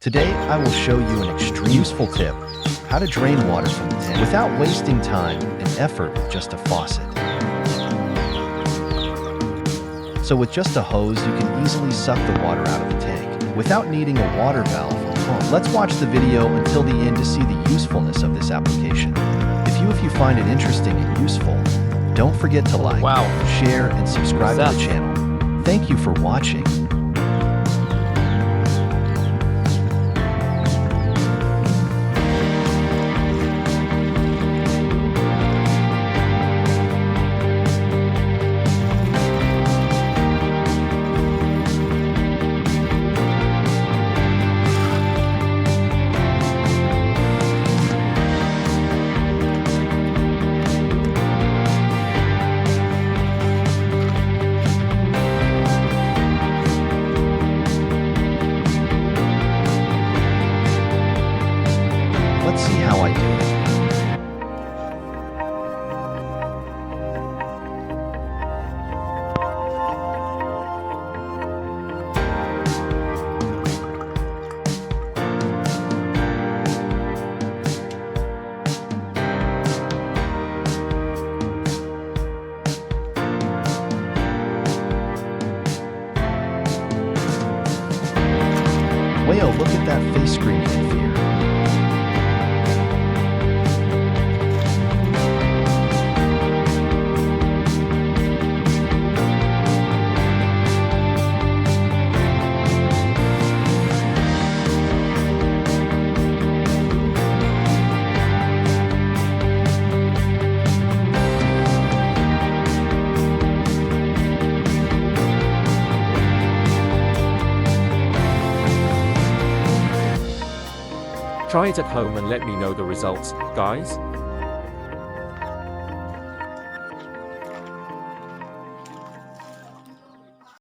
Today, I will show you an extremely useful tip, how to drain water from the tank without wasting time and effort with just a faucet. So with just a hose, you can easily suck the water out of the tank without needing a water valve or pump. Let's watch the video until the end to see the usefulness of this application. If you find it interesting and useful, don't forget to like, share, and subscribe to the channel. Thank you for watching. Let's see how I do it. Whale, look at that face screaming in fear. Try it at home and let me know the results, guys.